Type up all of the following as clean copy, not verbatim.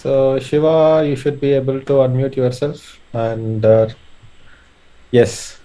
So, Shiva, you should be able to unmute yourself. And yes,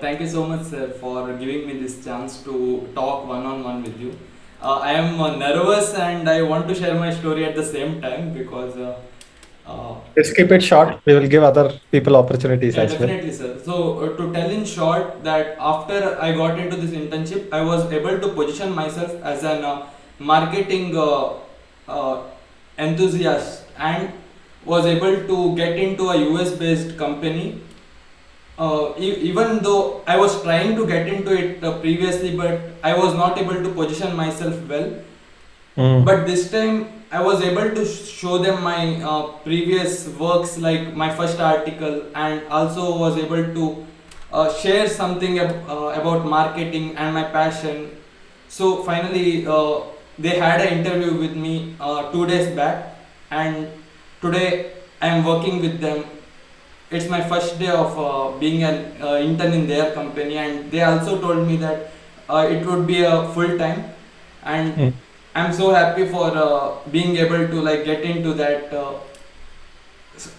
Thank you so much, sir, for giving me this chance to talk one on one with you. I am nervous and I want to share my story at the same time because, uh, let's keep it short. We will give other people opportunities yeah, as well. definitely, sir. So, to tell in short, that after I got into this internship, I was able to position myself as an marketing uh, enthusiast and was able to get into a US based company. Even though I was trying to get into it previously, but I was not able to position myself well. Mm, But this time I was able to show them my previous works, like my first article, and also was able to share something about marketing and my passion. So finally, they had an interview with me 2 days back, and today I am working with them. It's my first day of being an intern in their company, and they also told me that it would be a full time, and mm, I'm so happy for being able to like get into that.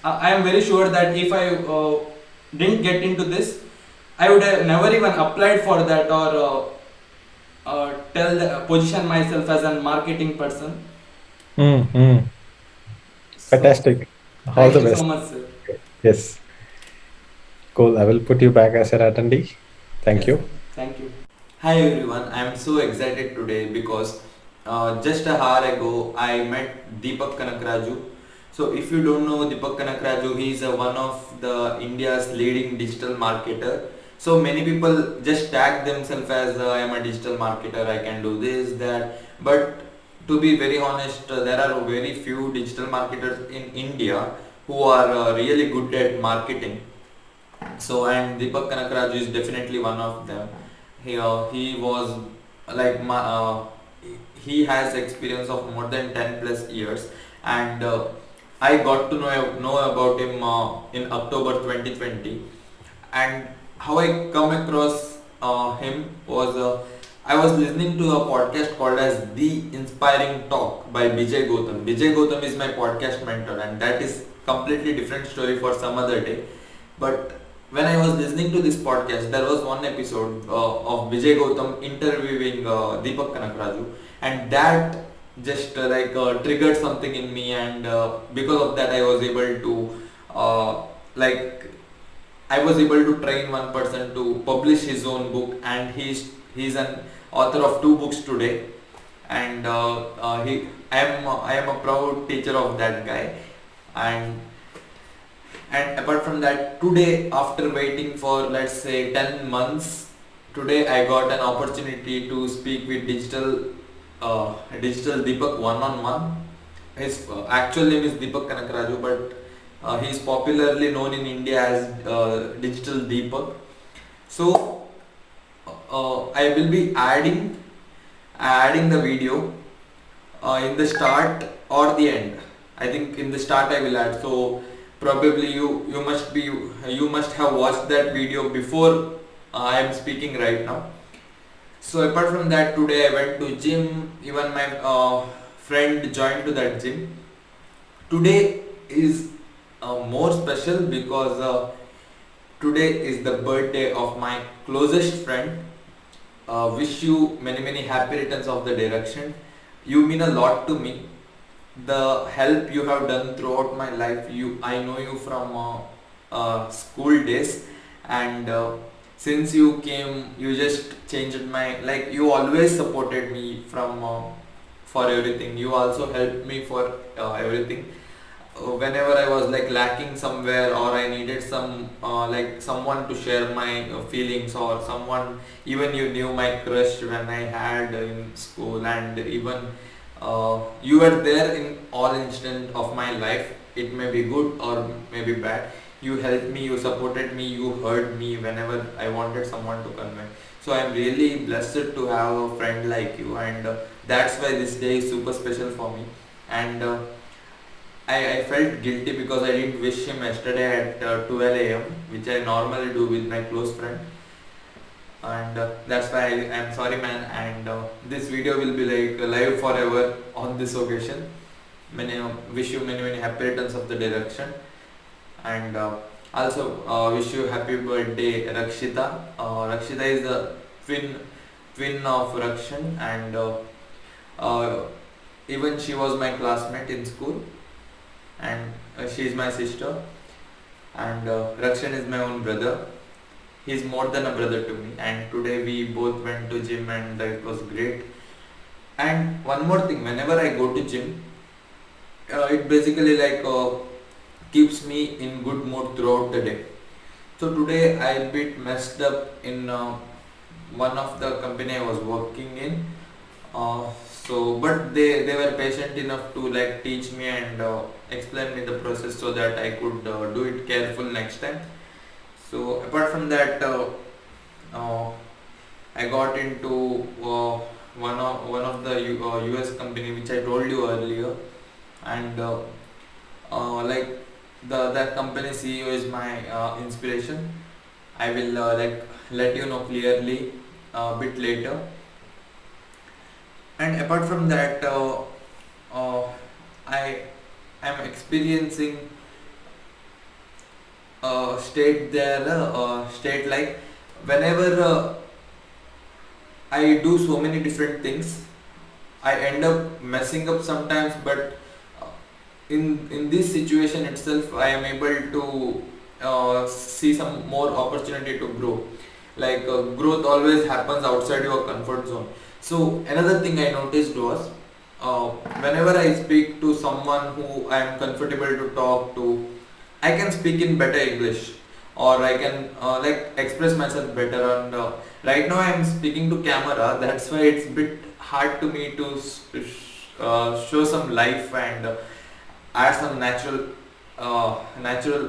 I am very sure that if I didn't get into this, I would have never even applied for that or position myself as a marketing person. mm. So Fantastic. All thank the you so best. much, sir. Yes, cool. I will put you back as an attendee. Thank Yes, sir. you. Thank you. Hi everyone, I am so excited today because just a hour ago I met Deepak Kanakraju. So if you don't know Deepak Kanakraju, he is one of the India's leading digital marketer. So many people just tag themselves as I am a digital marketer, I can do this, that. But to be very honest, there are very few digital marketers in India who are really good at marketing. So and Deepak Kanakraju is definitely one of them. He was like he has experience of more than 10 plus years, and I got to know about him in October 2020. And how I come across him was I was listening to a podcast called as The Inspiring Talk by Bijay Gautam. Bijay Gautam is my podcast mentor, and that is completely different story for some other day. But when I was listening to this podcast, there was one episode of Vijay Gautam interviewing Deepak Kanakraju, and that just triggered something in me, and because of that, I was able to like I was able to train one person to publish his own book, and he's an author of two books today, and he I am a proud teacher of that guy, and apart from that, today after waiting for let's say 10 months, today I got an opportunity to speak with digital Deepak one on one. His actual name is Deepak Kanakraju, but he is popularly known in India as Digital Deepak. So I will be adding the video in the start or the end. I think in the start I will add. So probably you must have watched that video before I am speaking right now. So apart from that, today I went to gym. Even my friend joined to that gym. Today is more special because today is the birthday of my closest friend. Wish you many happy returns of the direction. You mean a lot to me. The help you have done throughout my life. I know you from school days, and since you came, you just changed my, like, you always supported me from for everything. You also helped me for everything. Whenever I was like lacking somewhere, or I needed some like someone to share my feelings, or someone, even you knew my crush when I had in school, and even you were there in all instant of my life. It may be good or maybe bad. You helped me, you supported me, you heard me whenever I wanted someone to convey. So I'm really blessed to have a friend like you, and that's why this day is super special for me. And I felt guilty because I didn't wish him yesterday at 12 a.m., which I normally do with my close friend, and that's why I'm sorry, man. And this video will be like live forever on this occasion. wish you many happy returns of the day, Rakshan. And also wish you happy birthday, Rakshita. Rakshita is the twin of Rakshan, and uh, even she was my classmate in school, and she is my sister. And Rakshan is my own brother. He's more than a brother to me, and today we both went to gym, and it was great. And one more thing, whenever I go to gym, it basically keeps me in good mood throughout the day. So today I a bit messed up in one of the company I was working in. But they were patient enough to like teach me and explain me the process so that I could do it careful next time. So apart from that, uh, I got into one of the US company which I told you earlier, and like that company CEO is my inspiration. I will let you know clearly a bit later. And apart from that, uh, I am experiencing state there, state like whenever I do so many different things, I end up messing up sometimes, but uh, in this situation itself, I am able to see some more opportunity to grow. Like growth always happens outside your comfort zone. So another thing I noticed was whenever I speak to someone who I am comfortable to talk to, I can speak in better English, or I can express myself better. And right now I am speaking to camera. That's why it's a bit hard to me to show some life and add some natural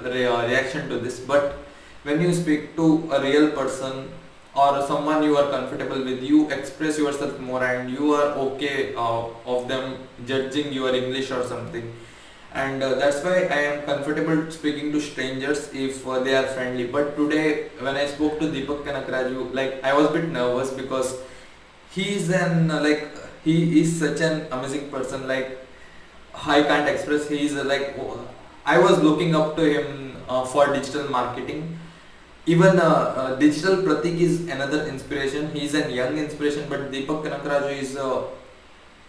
reaction to this. But when you speak to a real person or someone you are comfortable with, you express yourself more, and you are okay of them judging your English or something. And that's why I am comfortable speaking to strangers if they are friendly. But today when I spoke to Deepak Kanakraju, like I was a bit nervous because he is he is such an amazing person. Like I can't express. He is I was looking up to him for digital marketing. Even Digital Pratik is another inspiration. He is a young inspiration, but Deepak Kanakraju is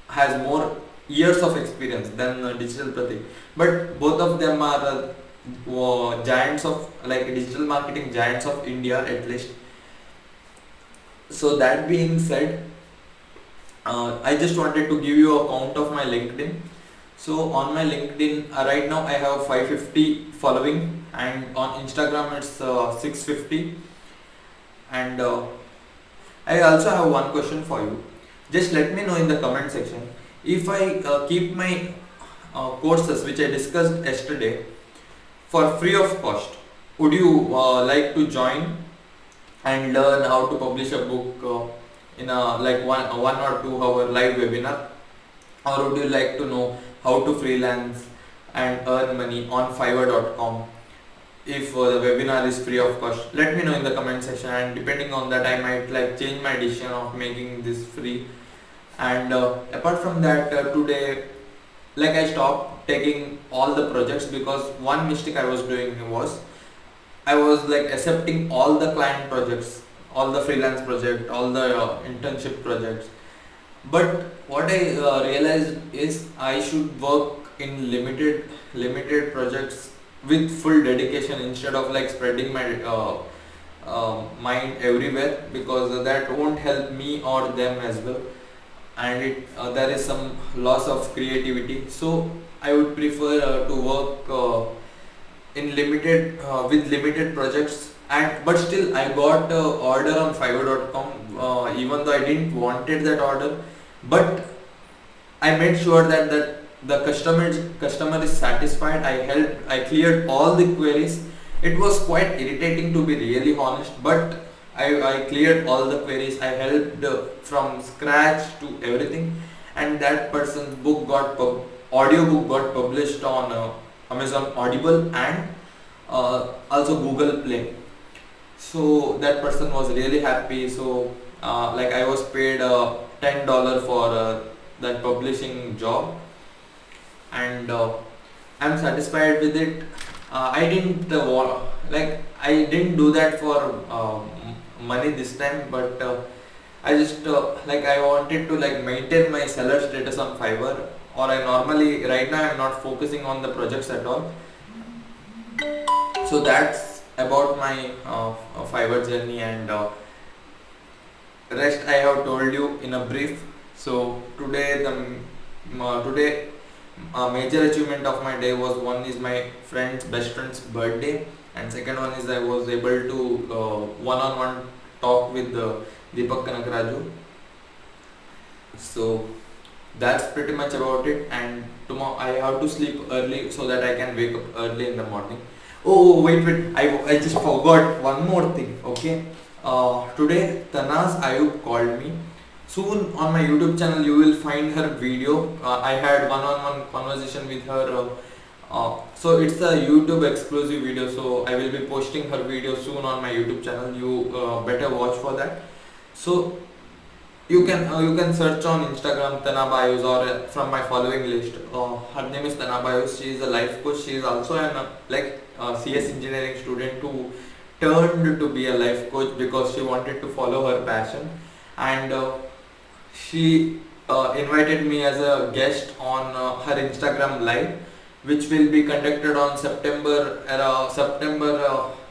has more years of experience than Digital Pratik. But both of them are giants of digital marketing giants of India at least. So that being said, I just wanted to give you a count of my LinkedIn. So on my LinkedIn right now I have 550 following, and on Instagram it's 650. And I also have one question for you. Just let me know in the comment section, if I keep my courses which I discussed yesterday for free of cost, would you like to join and learn how to publish a book in a one or 2 hour live webinar? Or would you like to know how to freelance and earn money on Fiverr.com if the webinar is free of cost? Let me know in the comment section, and depending on that I might change my decision of making this free. And apart from that, today I stopped taking all the projects, because one mistake I was doing was I was accepting all the client projects, all the freelance project, all the internship projects. But what I realized is I should work in limited projects with full dedication, instead of spreading my mind everywhere, because that won't help me or them as well, and there is some loss of creativity. So I would prefer to work in limited with limited projects. And but still I got order on Fiverr.com, even though I didn't wanted that order, but I made sure that the customer is satisfied. I cleared all the queries. It was quite irritating, to be really honest, but I cleared all the queries. I helped from scratch to everything, and that person's book audio book got published on Amazon Audible and also Google Play. So that person was really happy. So I was paid $10 for that publishing job. and I'm satisfied with it. I didn't I didn't do that for money this time, but I just I wanted to like maintain my seller status on Fiverr, or I normally right now I'm not focusing on the projects at all. So that's about my Fiverr journey, and rest I have told you in a brief. So today major achievement of my day was, one is my best friend's birthday, and second one is I was able to one-on-one talk with Deepak Kanakaraju. So that's pretty much about it, and tomorrow I have to sleep early so that I can wake up early in the morning. Oh wait, I just forgot one more thing. Okay, today Tanaz Ayub called me. Soon on my YouTube channel you will find her video. I had one-on-one conversation with her. So it's a YouTube exclusive video, so I will be posting her video soon on my YouTube channel. You better watch for that. So you can search on Instagram Tana Bayus, or from my following list. Her name is Tana Bayus. She is a life coach. She is also an CS engineering student who turned to be a life coach because she wanted to follow her passion, and she invited me as a guest on her Instagram live, which will be conducted on September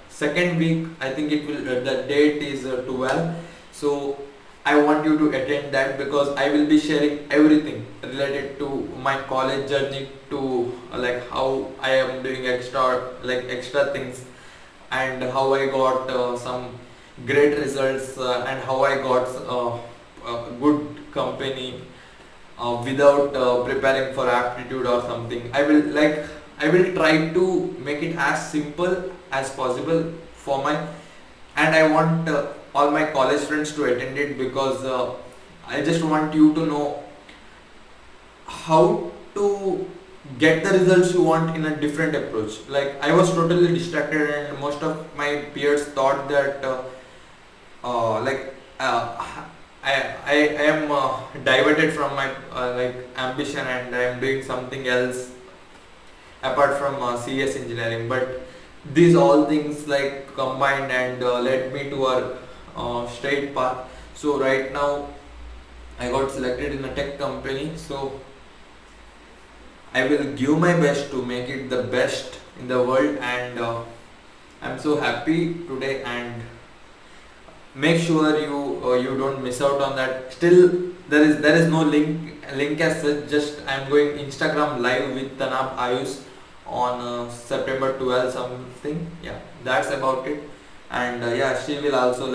second week. I think it will. The date is 12. So I want you to attend that, because I will be sharing everything related to my college journey, to how I am doing extra things, and how I got some great results, and how I got a good company without preparing for aptitude or something. I will try to make it as simple as possible for my, and I want all my college friends to attend it, because I just want you to know how to get the results you want in a different approach. Like, I was totally distracted, and most of my peers thought that I am diverted from my ambition, and I am doing something else apart from CS engineering. But these all things combined and led me to a straight path. So right now I got selected in a tech company, so I will give my best to make it the best in the world, and I'm so happy today. And make sure you don't miss out on that. Still there is no link as such. Just I'm going Instagram live with Tanab Ayush on September 12 something. Yeah, that's about it. And yeah, she will also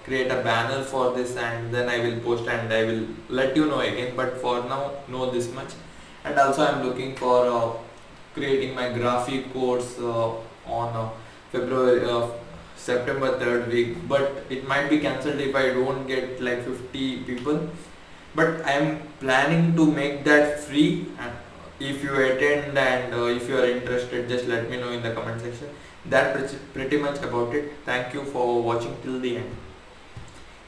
create a banner for this, and then I will post and I will let you know again. But for now, know this much. And also I'm looking for creating my graphic course on September 3rd week, but it might be cancelled if I don't get 50 people. But I am planning to make that free, and if you attend and if you are interested, just let me know in the comment section. That's pretty much about it. Thank you for watching till the end.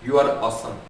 You are awesome.